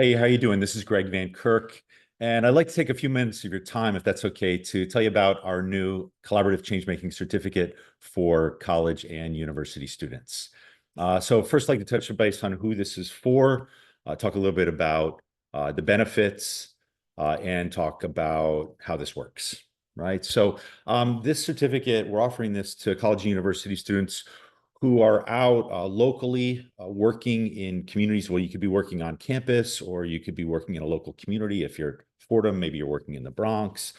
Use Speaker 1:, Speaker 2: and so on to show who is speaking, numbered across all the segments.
Speaker 1: Hey, how you doing? This is Greg Van Kirk, and I'd like to take a few minutes of your time, if that's okay, to tell you about our new collaborative change-making certificate for college and university students. So first, I'd like to touch base on who this is for, talk a little bit about the benefits, and talk about how this works, right? So this certificate, we're offering this to college and university students who are out locally working in communities. Well, you could be working on campus, or you could be working in a local community. If you're at Fordham, maybe you're working in the Bronx.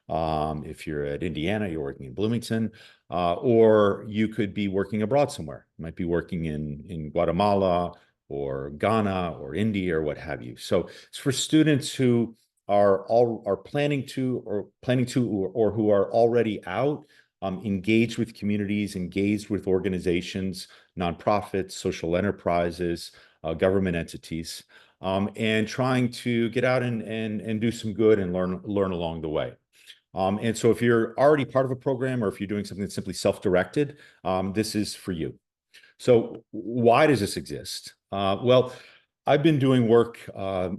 Speaker 1: If you're at Indiana, you're working in Bloomington, or you could be working abroad somewhere. You might be working in Guatemala or Ghana or India or what have you. So it's for students who are planning to or who are already out, engaged with communities, engaged with organizations, nonprofits, social enterprises, government entities, and trying to get out and do some good and learn along the way. And so if you're already part of a program, or if you're doing something that's simply self-directed, this is for you. So why does this exist? Well, I've been doing work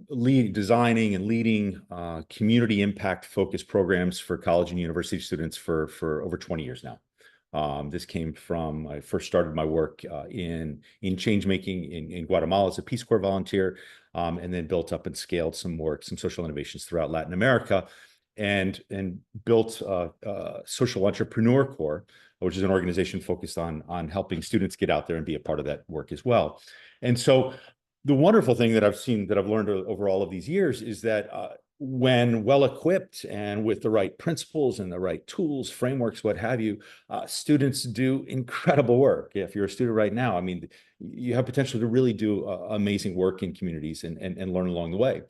Speaker 1: designing and leading community impact focused programs for college and university students for over 20 years now. This came from, I first started my work in Changemaking in Guatemala as a Peace Corps volunteer, and then built up and scaled some social innovations throughout Latin America, and built Social Entrepreneur Corps, which is an organization focused on helping students get out there and be a part of that work as well. And so the wonderful thing that I've learned over all of these years is that when well equipped and with the right principles and the right tools, frameworks, what have you, students do incredible work. If you're a student right now, I mean, you have potential to really do amazing work in communities and learn along the way.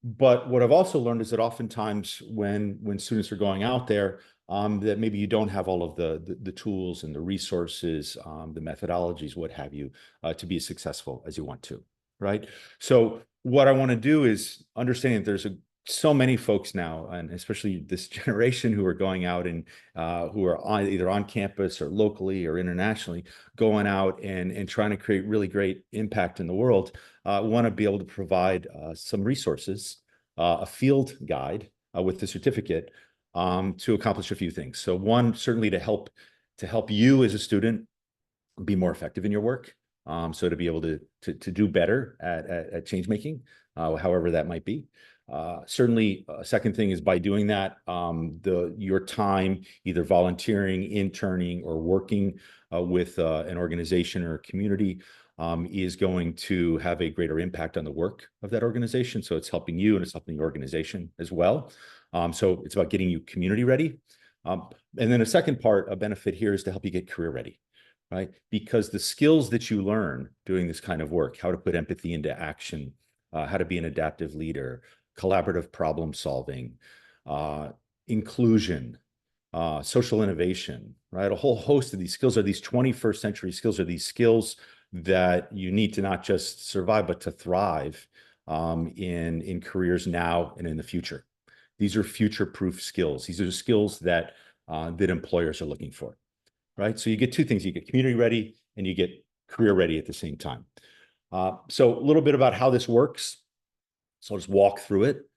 Speaker 1: But what I've also learned is that oftentimes when students are going out there, that maybe you don't have all of the tools and the resources, the methodologies, what have you, to be as successful as you want to, right? So what I want to do is understand that there's so many folks now, and especially this generation, who are going out and who are either on campus or locally or internationally, going out and trying to create really great impact in the world. Want to be able to provide some resources, a field guide with the certificate, to accomplish a few things. So one, certainly to help you as a student be more effective in your work. So to be able to do better at change making, however that might be. Certainly, a second thing is, by doing that, your time either volunteering, interning, or working with an organization or a community is going to have a greater impact on the work of that organization. So it's helping you and it's helping the organization as well. So it's about getting you community ready. And then a second part, a benefit here, is to help you get career ready, right? Because the skills that you learn doing this kind of work, how to put empathy into action, how to be an adaptive leader, collaborative problem solving, inclusion, social innovation, right? A whole host of these skills are these 21st century skills, are these skills that you need to not just survive, but to thrive in careers now and in the future. These are future-proof skills. These are skills that that employers are looking for, right? So you get two things: you get community ready and you get career ready at the same time. So a little bit about how this works. So I'll just walk through it.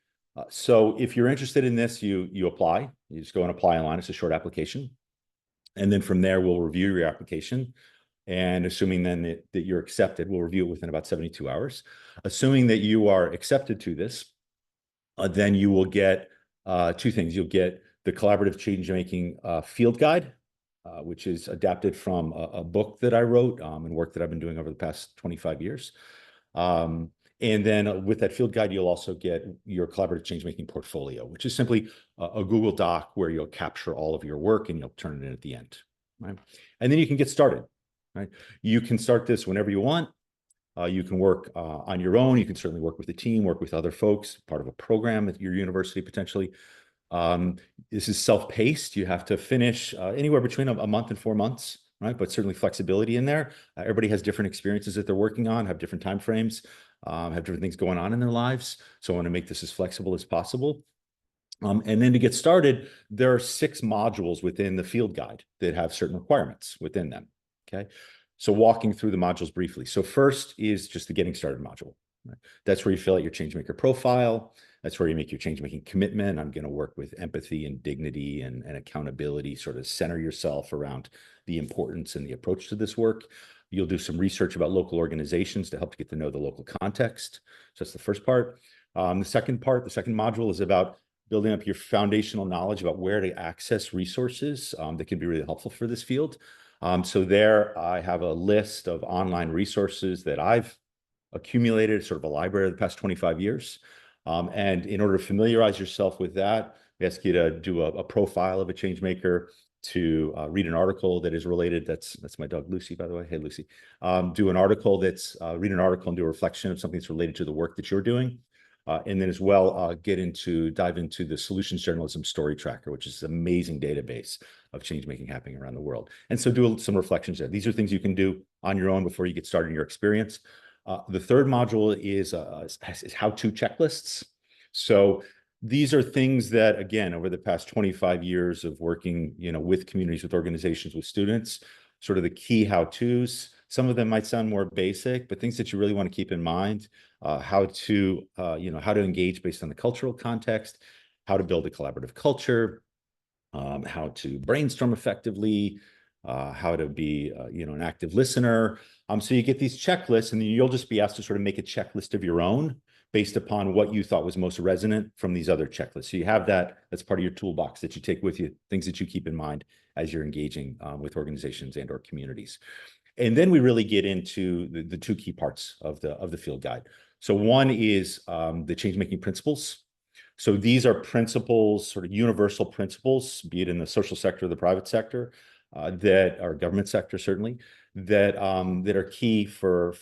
Speaker 1: So if you're interested in this, you apply. You just go and apply online. It's a short application. And then from there, we'll review your application. And assuming then that you're accepted, we'll review it within about 72 hours. Assuming that you are accepted to this, then you will get two things. You'll get the collaborative change-making field guide, which is adapted from a book that I wrote and work that I've been doing over the past 25 years. And then with that field guide, you'll also get your collaborative change-making portfolio, which is simply a Google Doc where you'll capture all of your work and you'll turn it in at the end, right? And then you can get started, right? You can start this whenever you want. You can work on your own. You can certainly work with a team, work with other folks, part of a program at your university potentially. This is self-paced. You have to finish anywhere between a month and 4 months, right? But certainly flexibility in there. Everybody has different experiences that they're working on, have different time frames, have different things going on in their lives. So I want to make this as flexible as possible. And then to get started, there are 6 modules within the field guide that have certain requirements within them, okay? So walking through the modules briefly. So first is just the getting started module, Right? That's where you fill out your changemaker profile. That's where you make your changemaking commitment. I'm going to work with empathy and dignity and accountability, sort of center yourself around the importance and the approach to this work. You'll do some research about local organizations to help you get to know the local context. So that's the first part. The second part, the second module is about building up your foundational knowledge about where to access resources that can be really helpful for this field. So there I have a list of online resources that I've accumulated, sort of a library of the past 25 years. And in order to familiarize yourself with that, we ask you to do a profile of a change maker, to read an article that is related. That's my dog Lucy, by the way. Hey, Lucy. Do an article read an article and do a reflection of something that's related to the work that you're doing. And then as well, dive into the Solutions Journalism Story Tracker, which is an amazing database of change making happening around the world. And so do some reflections there. These are things you can do on your own before you get started in your experience. The third module is how-to checklists. So these are things that, again, over the past 25 years of working, with communities, with organizations, with students, sort of the key how-tos. Some of them might sound more basic, but things that you really want to keep in mind, how to engage based on the cultural context, how to build a collaborative culture, how to brainstorm effectively, how to be, an active listener. So you get these checklists, and then you'll just be asked to sort of make a checklist of your own based upon what you thought was most resonant from these other checklists. So you have that as part of your toolbox that you take with you, things that you keep in mind as you're engaging with organizations and or communities. And then we really get into the two key parts of the field guide. So one is the change-making principles. So these are principles, sort of universal principles, be it in the social sector or the private sector, that are government sector, certainly, that are key for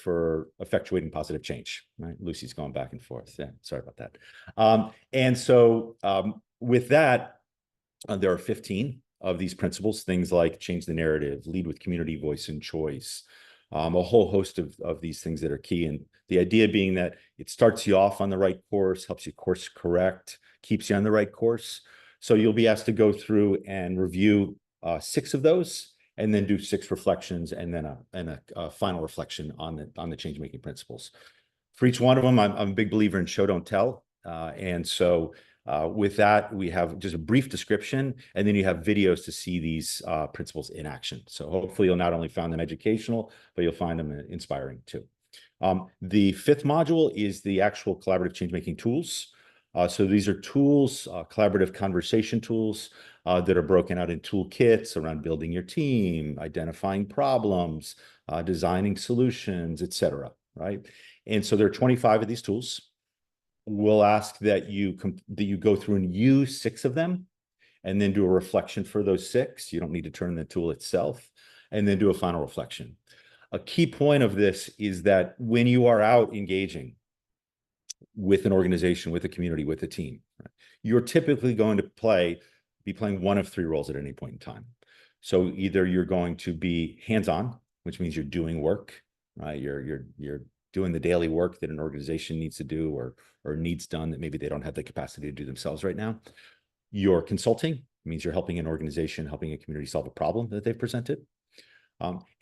Speaker 1: effectuating positive change. Right? Lucy's going back and forth. Yeah, sorry about that. And so with that, there are 15 of these principles, things like change the narrative, lead with community voice and choice, a whole host of these things that are key. And the idea being that it starts you off on the right course, helps you course correct, keeps you on the right course. So you'll be asked to go through and review 6 of those, and then do 6 reflections, and then a final reflection on the change-making principles. For each one of them, I'm a big believer in show, don't tell. And so with that, we have just a brief description, and then you have videos to see these principles in action. So hopefully you'll not only find them educational, but you'll find them inspiring too. The 5th module is the actual collaborative change-making tools. So these are tools, collaborative conversation tools that are broken out in toolkits around building your team, identifying problems, designing solutions, et cetera, right? And so there are 25 of these tools. We'll ask that you go through and use 6 of them, and then do a reflection for those 6. You don't need to turn the tool itself, and then do a final reflection. A key point of this is that when you are out engaging with an organization, with a community, with a team, right, you're typically going to be playing one of 3 roles at any point in time. So either you're going to be hands-on, which means you're doing work, right? You're doing the daily work that an organization needs to do or needs done that maybe they don't have the capacity to do themselves right now. You're consulting, means you're helping an organization, helping a community solve a problem that they've presented,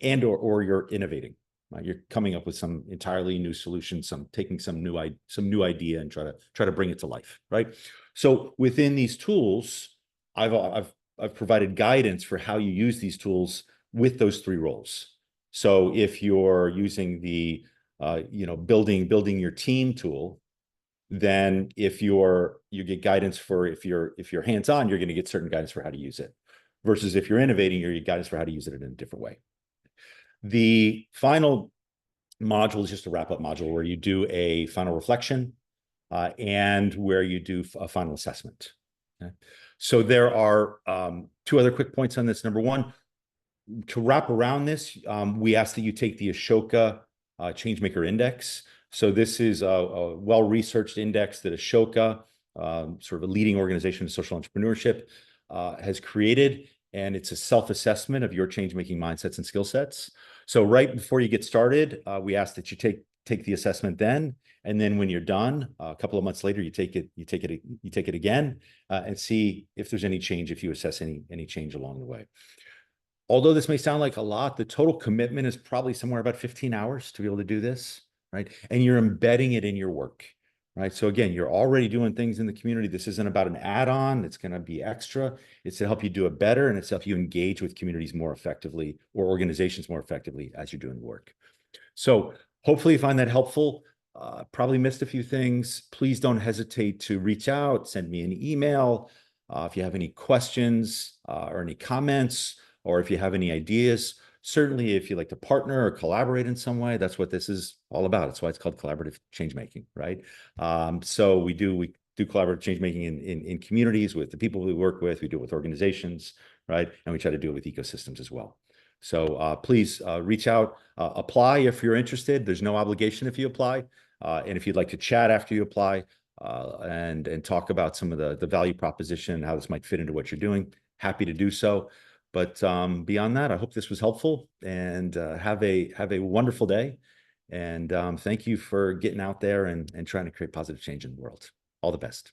Speaker 1: and or you're innovating. Right? You're coming up with some entirely new solution, taking some new idea and try to bring it to life, right? So within these tools, I've provided guidance for how you use these tools with those 3 roles. So if you're using the building your team tool, then you get guidance for if you're hands-on, you're going to get certain guidance for how to use it. Versus if you're innovating, you get guidance for how to use it in a different way. The final module is just a wrap-up module where you do a final reflection and where you do a final assessment. Okay? So there are 2 other quick points on this. Number one, to wrap around this, we ask that you take the Ashoka Changemaker Index. So this is a well-researched index that Ashoka, sort of a leading organization in social entrepreneurship, has created. And it's a self-assessment of your change-making mindsets and skill sets. So right before you get started, we ask that you take the assessment then, and then when you're done, a couple of months later, you take it again, and see if there's any change, if you assess any change along the way. Although this may sound like a lot, the total commitment is probably somewhere about 15 hours to be able to do this. right? And you're embedding it in your work, right? So again, you're already doing things in the community. This isn't about an add-on. It's going to be extra. It's to help you do it better, and it's to help you engage with communities more effectively or organizations more effectively as you're doing the work. So hopefully you find that helpful. Probably missed a few things. Please don't hesitate to reach out, send me an email. If you have any questions or any comments, or if you have any ideas, certainly if you'd like to partner or collaborate in some way, that's what this is all about. That's why it's called collaborative change making, right? So we do collaborative change making in communities with the people we work with. We do it with organizations, right? And we try to do it with ecosystems as well. So please reach out, apply if you're interested. There's no obligation if you apply. And if you'd like to chat after you apply and talk about some of the value proposition and how this might fit into what you're doing, happy to do so. But beyond that, I hope this was helpful, and have a wonderful day. And thank you for getting out there and trying to create positive change in the world. All the best.